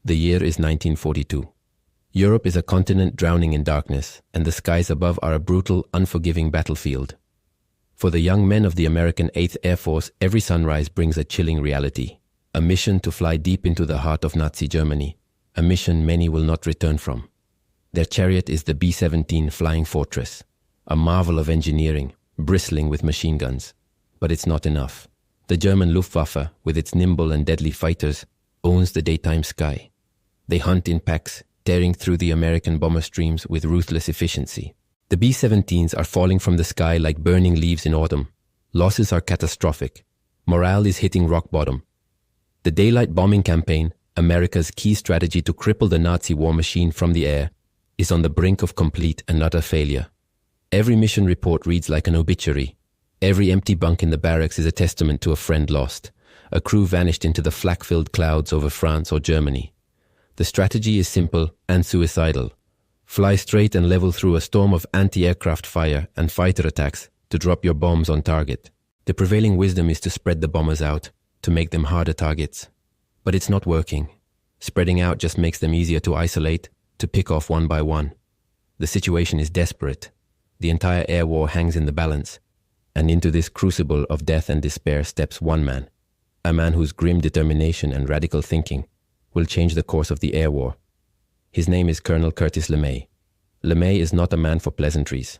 The year is 1942. Europe is a continent drowning in darkness, and the skies above are a brutal, unforgiving battlefield. For the young men of the American 8th Air Force, every sunrise brings a chilling reality. A mission to fly deep into the heart of Nazi Germany. A mission many will not return from. Their chariot is the B-17 Flying Fortress, a marvel of engineering, bristling with machine guns. But it's not enough. The German Luftwaffe, with its nimble and deadly fighters, owns the daytime sky. They hunt in packs, tearing through the American bomber streams with ruthless efficiency. The B-17s are falling from the sky like burning leaves in autumn. Losses are catastrophic. Morale is hitting rock bottom. The daylight bombing campaign, America's key strategy to cripple the Nazi war machine from the air, is on the brink of complete and utter failure. Every mission report reads like an obituary. Every empty bunk in the barracks is a testament to a friend lost. A crew vanished into the flak-filled clouds over France or Germany. The strategy is simple and suicidal. Fly straight and level through a storm of anti-aircraft fire and fighter attacks to drop your bombs on target. The prevailing wisdom is to spread the bombers out, to make them harder targets. But it's not working. Spreading out just makes them easier to isolate, to pick off one by one. The situation is desperate. The entire air war hangs in the balance. And into this crucible of death and despair steps one man. A man whose grim determination and radical thinking will change the course of the air war. His name is Colonel Curtis LeMay. LeMay is not a man for pleasantries.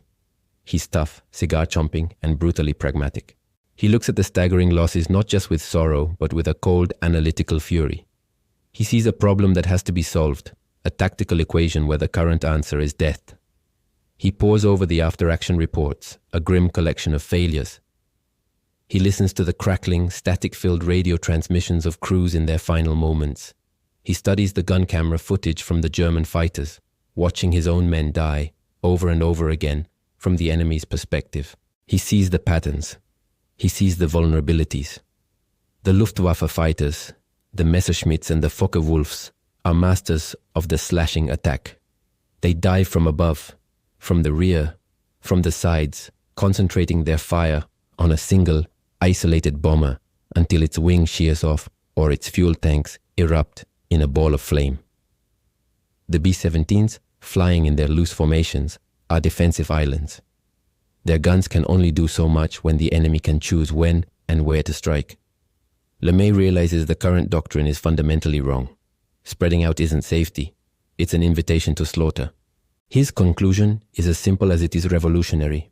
He's tough, cigar-chomping, and brutally pragmatic. He looks at the staggering losses not just with sorrow, but with a cold, analytical fury. He sees a problem that has to be solved, a tactical equation where the current answer is death. He pores over the after-action reports, a grim collection of failures. He listens to the crackling, static-filled radio transmissions of crews in their final moments. He studies the gun camera footage from the German fighters, watching his own men die, over and over again, from the enemy's perspective. He sees the patterns. He sees the vulnerabilities. The Luftwaffe fighters, the Messerschmitts and the Focke-Wulfs, are masters of the slashing attack. They dive from above, from the rear, from the sides, concentrating their fire on a single, isolated bomber until its wing shears off or its fuel tanks erupt in a ball of flame. The B-17s, flying in their loose formations, are defensive islands. Their guns can only do so much when the enemy can choose when and where to strike. LeMay realizes the current doctrine is fundamentally wrong. Spreading out isn't safety. It's an invitation to slaughter. His conclusion is as simple as it is revolutionary.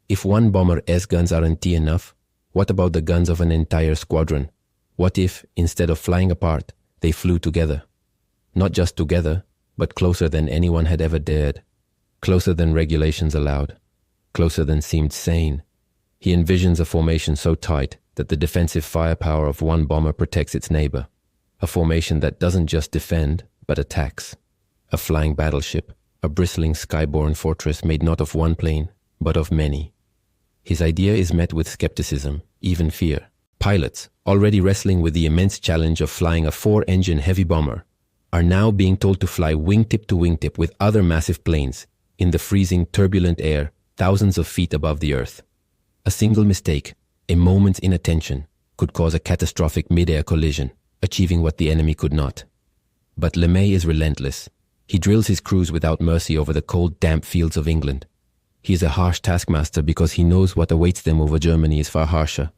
If one bomber S guns aren't enough, what about the guns of an entire squadron? What if, instead of flying apart, they flew together? Not just together, but closer than anyone had ever dared. Closer than regulations allowed. Closer than seemed sane. He envisions a formation so tight that the defensive firepower of one bomber protects its neighbor. A formation that doesn't just defend, but attacks. A flying battleship, a bristling skyborne fortress made not of one plane, but of many. His idea is met with skepticism, even fear. Pilots, already wrestling with the immense challenge of flying a 4-engine heavy bomber, are now being told to fly wingtip to wingtip with other massive planes in the freezing, turbulent air thousands of feet above the earth. A single mistake, a moment's inattention, could cause a catastrophic mid-air collision, achieving what the enemy could not. But LeMay is relentless. He drills his crews without mercy over the cold, damp fields of England. He is a harsh taskmaster because he knows what awaits them over Germany is far harsher.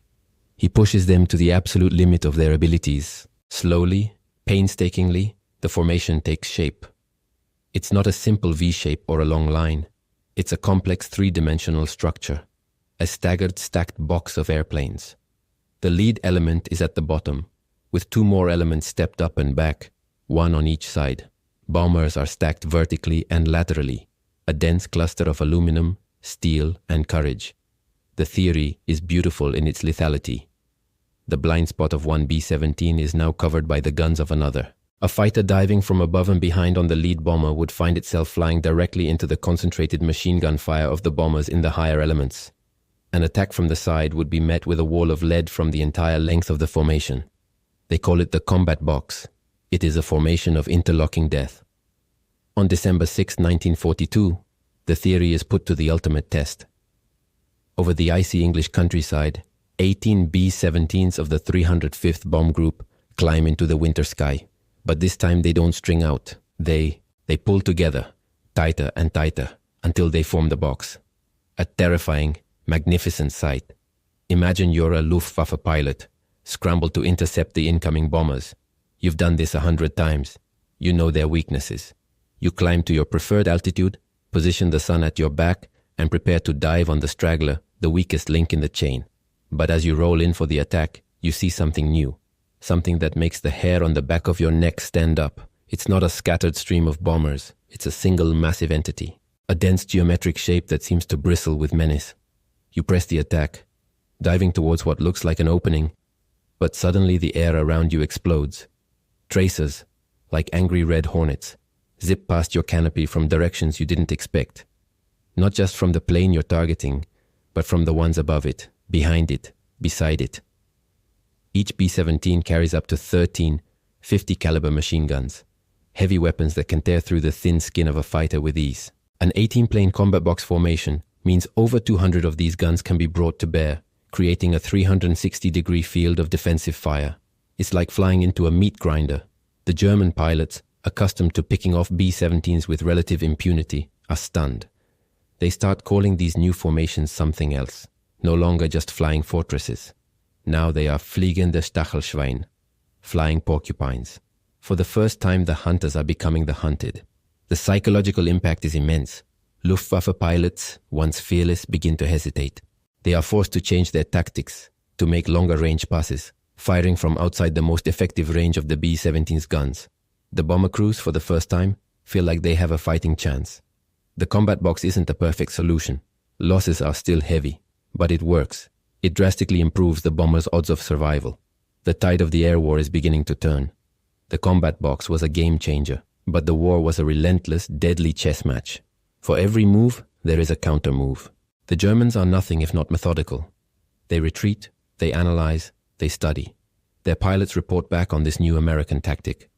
He pushes them to the absolute limit of their abilities. Slowly, painstakingly, the formation takes shape. It's not a simple V-shape or a long line. It's a complex three-dimensional structure, a staggered, stacked box of airplanes. The lead element is at the bottom, with two more elements stepped up and back, one on each side. Bombers are stacked vertically and laterally, a dense cluster of aluminum, steel, and courage. The theory is beautiful in its lethality. The blind spot of one B-17 is now covered by the guns of another. A fighter diving from above and behind on the lead bomber would find itself flying directly into the concentrated machine gun fire of the bombers in the higher elements. An attack from the side would be met with a wall of lead from the entire length of the formation. They call it the combat box. It is a formation of interlocking death. On December 6, 1942, the theory is put to the ultimate test. Over the icy English countryside, 18 B-17s of the 305th Bomb Group climb into the winter sky, But this time they don't string out. They pull together, tighter and tighter, until they form the box. A terrifying, magnificent sight. Imagine you're a Luftwaffe pilot, scramble to intercept the incoming bombers. You've done this 100 times. You know their weaknesses. You climb to your preferred altitude, position the sun at your back, and prepare to dive on the straggler, the weakest link in the chain. But as you roll in for the attack, you see something new. Something that makes the hair on the back of your neck stand up. It's not a scattered stream of bombers. It's a single massive entity. A dense geometric shape that seems to bristle with menace. You press the attack, diving towards what looks like an opening, but suddenly the air around you explodes. Tracers, like angry red hornets, zip past your canopy from directions you didn't expect. Not just from the plane you're targeting, but from the ones above it, behind it, beside it. Each B-17 carries up to 13 50 caliber machine guns, heavy weapons that can tear through the thin skin of a fighter with ease. An 18-plane combat box formation means over 200 of these guns can be brought to bear, creating a 360-degree field of defensive fire. It's like flying into a meat grinder. The German pilots, accustomed to picking off B-17s with relative impunity, are stunned. They start calling these new formations something else, no longer just flying fortresses. Now they are fliegende Stachelschwein, flying porcupines. For the first time, the hunters are becoming the hunted. The psychological impact is immense. Luftwaffe pilots, once fearless, begin to hesitate. They are forced to change their tactics, to make longer range passes, firing from outside the most effective range of the B-17's guns. The bomber crews, for the first time, feel like they have a fighting chance. The combat box isn't a perfect solution. Losses are still heavy, but it works. It drastically improves the bomber's odds of survival. The tide of the air war is beginning to turn. The combat box was a game changer, but the war was a relentless, deadly chess match. For every move, there is a counter move. The Germans are nothing if not methodical. They retreat, they analyze, they study. Their pilots report back on this new American tactic.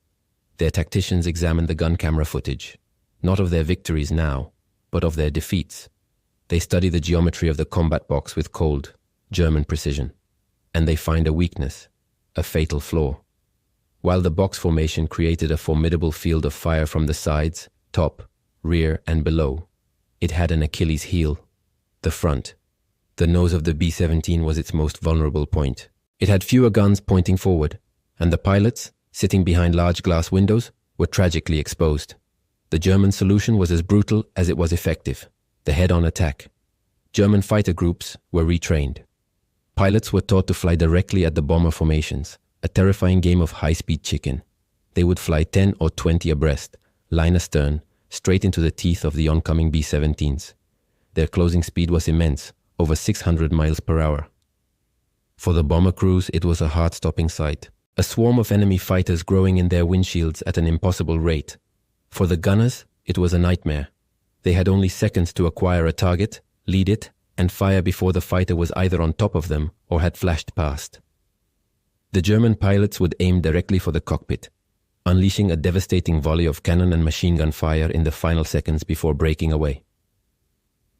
Their tacticians examine the gun camera footage, not of their victories now, but of their defeats. They study the geometry of the combat box with cold, German precision, and they find a weakness, a fatal flaw. While the box formation created a formidable field of fire from the sides, top, rear, and below, it had an Achilles heel, the front. The nose of the B-17 was its most vulnerable point. It had fewer guns pointing forward, and the pilots, sitting behind large glass windows, were tragically exposed. The German solution was as brutal as it was effective, the head-on attack. German fighter groups were retrained. Pilots were taught to fly directly at the bomber formations, a terrifying game of high-speed chicken. They would fly 10 or 20 abreast, line astern, straight into the teeth of the oncoming B-17s. Their closing speed was immense, over 600 miles per hour. For the bomber crews, it was a heart-stopping sight. A swarm of enemy fighters growing in their windshields at an impossible rate. For the gunners, it was a nightmare. They had only seconds to acquire a target, lead it, and fire before the fighter was either on top of them or had flashed past. The German pilots would aim directly for the cockpit, unleashing a devastating volley of cannon and machine gun fire in the final seconds before breaking away.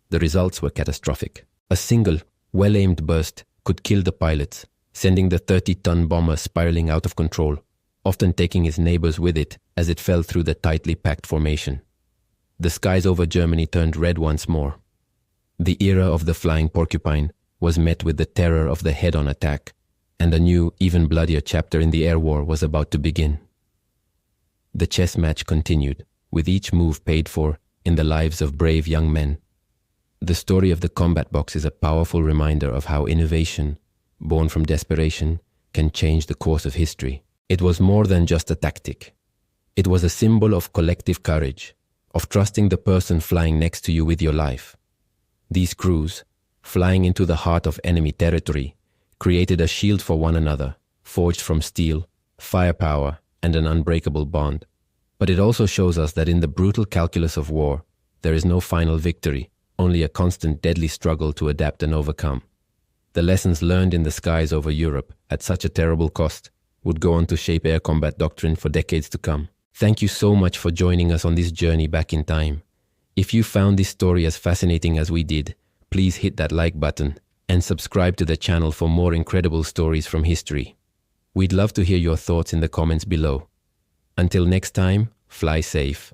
The results were catastrophic. A single, well-aimed burst could kill the pilots, sending the 30-ton bomber spiraling out of control, often taking his neighbors with it as it fell through the tightly packed formation. The skies over Germany turned red once more. The era of the flying porcupine was met with the terror of the head-on attack, and a new, even bloodier chapter in the air war was about to begin. The chess match continued, with each move paid for in the lives of brave young men. The story of the combat box is a powerful reminder of how innovation, born from desperation, can change the course of history. It was more than just a tactic. It was a symbol of collective courage, of trusting the person flying next to you with your life. These crews, flying into the heart of enemy territory, created a shield for one another, forged from steel, firepower, and an unbreakable bond. But it also shows us that in the brutal calculus of war, there is no final victory, only a constant deadly struggle to adapt and overcome. The lessons learned in the skies over Europe at such a terrible cost would go on to shape air combat doctrine for decades to come. Thank you so much for joining us on this journey back in time. If you found this story as fascinating as we did, please hit that like button and subscribe to the channel for more incredible stories from history. We'd love to hear your thoughts in the comments below. Until next time, fly safe.